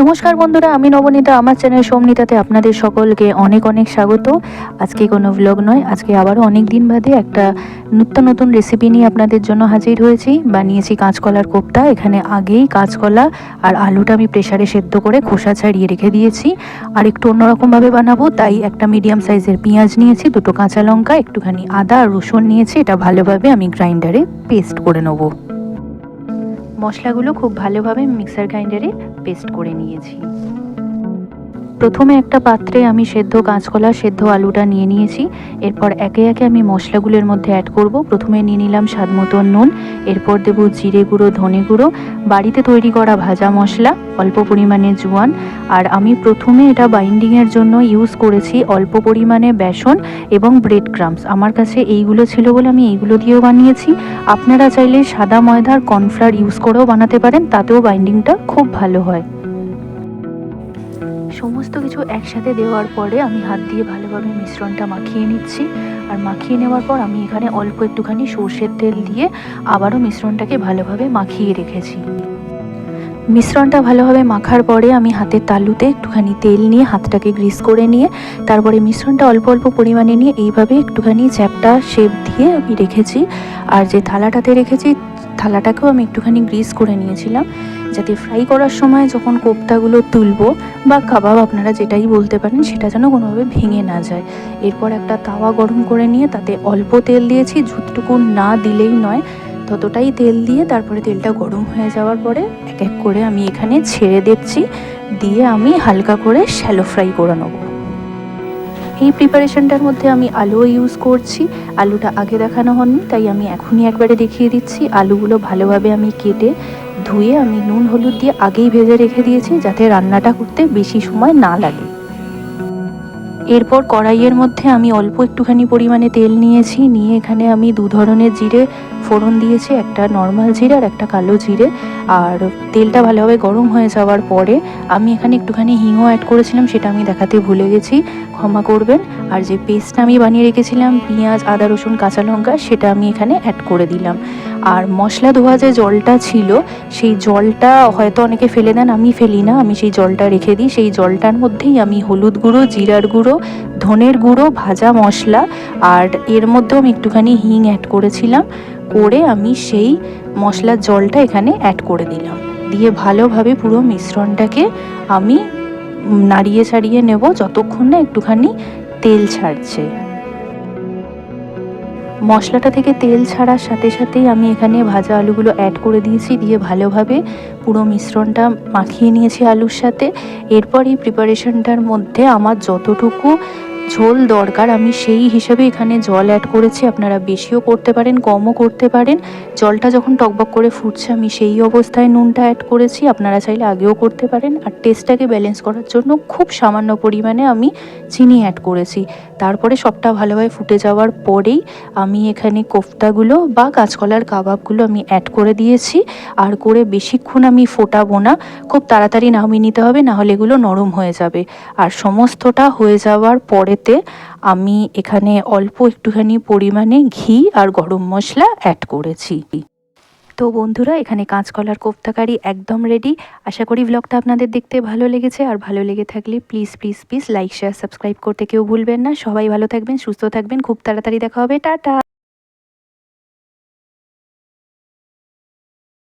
নমস্কার বন্ধুরা, আমি নবনীতা। আমার চ্যানেল সোমনিতাতে আপনাদের সকলকে অনেক অনেক স্বাগত। আজকে কোনো ব্লগ নয়, আজকে আবারও অনেক দিন বাদে একটা নতুন রেসিপি নিয়ে আপনাদের জন্য হাজির হয়েছি। বানিয়েছি কাঁচকলার কোপ্তা। এখানে আগেই কাঁচকলা আর আলুটা আমি প্রেসারে সেদ্ধ করে খোসা ছাড়িয়ে রেখে দিয়েছি। আর একটু অন্যরকমভাবে বানাবো, তাই একটা মিডিয়াম সাইজের পেঁয়াজ নিয়েছি, দুটো কাঁচা লঙ্কা, একটুখানি আদা আর রসুন নিয়েছি। এটা ভালোভাবে আমি গ্রাইন্ডারে পেস্ট করে নেবো। মশলাগুলো খুব ভালোভাবে মিক্সার গ্রাইন্ডারে পেস্ট করে নিয়েছি। প্রথমে একটা পাত্রে আমি সেদ্ধ কাঁচকলা, সেদ্ধ আলুটা নিয়ে নিয়েছি। এরপর একে একে আমি মশলাগুলোর মধ্যে অ্যাড করব। প্রথমে নিয়ে নিলাম স্বাদ মতো নুন, এরপর দেবো জিরে গুঁড়ো, ধনে গুঁড়ো, বাড়িতে তৈরি করা ভাজা মশলা, অল্প পরিমাণে জোয়ান। আর আমি প্রথমে এটা বাইন্ডিংয়ের জন্য ইউজ করেছি অল্প পরিমাণে বেসন এবং ব্রেড ক্রাম্বস। আমার কাছে এইগুলো ছিল বলে আমি এইগুলো দিয়েও বানিয়েছি। আপনারা চাইলে সাদা ময়দার কর্নফ্লাওয়ার ইউজ করেও বানাতে পারেন, তাতেও বাইন্ডিংটা খুব ভালো হয়। সমস্ত কিছু একসাথে দেওয়ার পরে আমি হাত দিয়ে ভালোভাবে মিশ্রণটা মাখিয়ে নিচ্ছি। আর মাখিয়ে নেওয়ার পর আমি এখানে অল্প একটুখানি সর্ষের তেল দিয়ে আবারও মিশ্রণটাকে ভালোভাবে মাখিয়ে রেখেছি। মিশ্রণটা ভালোভাবে মাখার পরে আমি হাতের তালুতে একটুখানি তেল নিয়ে হাতটাকে গ্রিস করে নিয়ে তারপরে মিশ্রণটা অল্প অল্প পরিমাণে নিয়ে এইভাবে একটুখানি চ্যাপটা শেপ দিয়ে আমি রেখেছি। আর যে থালাটাতে রেখেছি থালাটাকেও আমি একটুখানি গ্রিস করে নিয়েছিলাম, যাতে ফ্রাই করার সময় যখন কোপ্তাগুলো তুলবো বা কাবাব আপনারা যেটাই বলতে পারেন, সেটা যেন কোনোভাবে ভেঙে না যায়। এরপর একটা তাওয়া গরম করে নিয়ে তাতে অল্প তেল দিয়েছি, যতটুকু না দিলেই নয় ততটাই তেল দিয়ে তারপরে তেলটা গরম হয়ে যাওয়ার পরে এক এক করে আমি এখানে ছেড়ে দিচ্ছি, দিয়ে আমি হালকা করে শ্যালো ফ্রাই করে নেব। এই প্রিপারেশনটার মধ্যে আমি আলুও ইউজ করছি। আলুটা আগে দেখানো হয়নি, তাই আমি এখনই একবারে দেখিয়ে দিচ্ছি। আলুগুলো ভালোভাবে আমি কেটে ধুয়ে আমি নুন হলুদ দিয়ে আগেই ভেজে রেখে দিয়েছি, যাতে রান্নাটা করতে বেশি সময় না লাগে। এরপর কড়াইয়ের মধ্যে আমি অল্প একটুখানি পরিমাণে তেল নিয়েছি, নিয়ে এখানে আমি দু ধরনের জিরে ফোড়ন দিয়েছি, একটা নর্মাল জিরে আর একটা কালো জিরে। আর তেলটা ভালোভাবে গরম হয়ে যাওয়ার পরে আমি এখানে একটুখানি হিংও অ্যাড করেছিলাম, সেটা আমি দেখাতে ভুলে গেছি, ক্ষমা করবেন। আর যে পেস্টটা আমি বানিয়ে রেখেছিলাম পেঁয়াজ, আদা, রসুন, কাঁচা লঙ্কা, সেটা আমি এখানে অ্যাড করে দিলাম। আর মশলা ধোয়া যে জলটা ছিল সেই জলটা হয়তো অনেকে ফেলে দেন, আমি ফেলি না, আমি সেই জলটা রেখে দিই। সেই জলটার মধ্যেই আমি হলুদ গুঁড়ো, জিরার গুঁড়ো, ধনের গুঁড়ো, ভাজা মশলা আর এর মধ্যেও আমি একটুখানি হিং অ্যাড করেছিলাম, করে আমি সেই মশলার জলটা এখানে অ্যাড করে দিলাম। দিয়ে ভালোভাবে পুরো মিশ্রণটাকে আমি নাড়িয়ে ছাড়িয়ে নেব যতক্ষণ না একটুখানি তেল ছাড়ছে। মশলাটা থেকে তেল ছাড়ার সাথে সাথেই আমি এখানে ভাজা আলুগুলো অ্যাড করে দিয়েছি, দিয়ে ভালোভাবে পুরো মিশ্রণটা মাখিয়ে নিয়েছি আলুর সাথে। এরপর এই প্রিপারেশনটার মধ্যে আমার যতটুকু ঝোল দরকার আমি সেই হিসাবে এখানে জল অ্যাড করেছি। আপনারা বেশিও করতে পারেন, কমও করতে পারেন। জলটা যখন টকবক করে ফুটছে আমি সেই অবস্থায় নুনটা অ্যাড করেছি, আপনারা চাইলে আগেও করতে পারেন। আর টেস্টটাকে ব্যালেন্স করার জন্য খুব সামান্য পরিমাণে আমি চিনি অ্যাড করেছি। তারপরে সবটা ভালোভাবে ফুটে যাওয়ার পরেই আমি এখানে কোফতাগুলো বা কাঁচকলার কাবাবগুলো আমি অ্যাড করে দিয়েছি। আর করে বেশিক্ষণ আমি ফোটাবো না, খুব তাড়াতাড়ি নামিয়ে নিতে হবে, নাহলে এগুলো নরম হয়ে যাবে। আর সমস্তটা হয়ে যাওয়ার পরেতে আমি এখানে অল্প একটুখানি পরিমাণে ঘি আর গরম মশলা অ্যাড করেছি। তো বন্ধুরা, এখানে কাঁচকলার কোফতা কারি একদম রেডি। আশা করি ব্লগটা আপনাদের দেখতে ভালো লেগেছে। আর ভালো লেগে থাকলে please please please like, share, subscribe করতে কেউ ভুলবেন না। সবাই ভালো থাকবেন, সুস্থ থাকবেন, খুব তাড়াতাড়ি দেখা হবে, টাটা।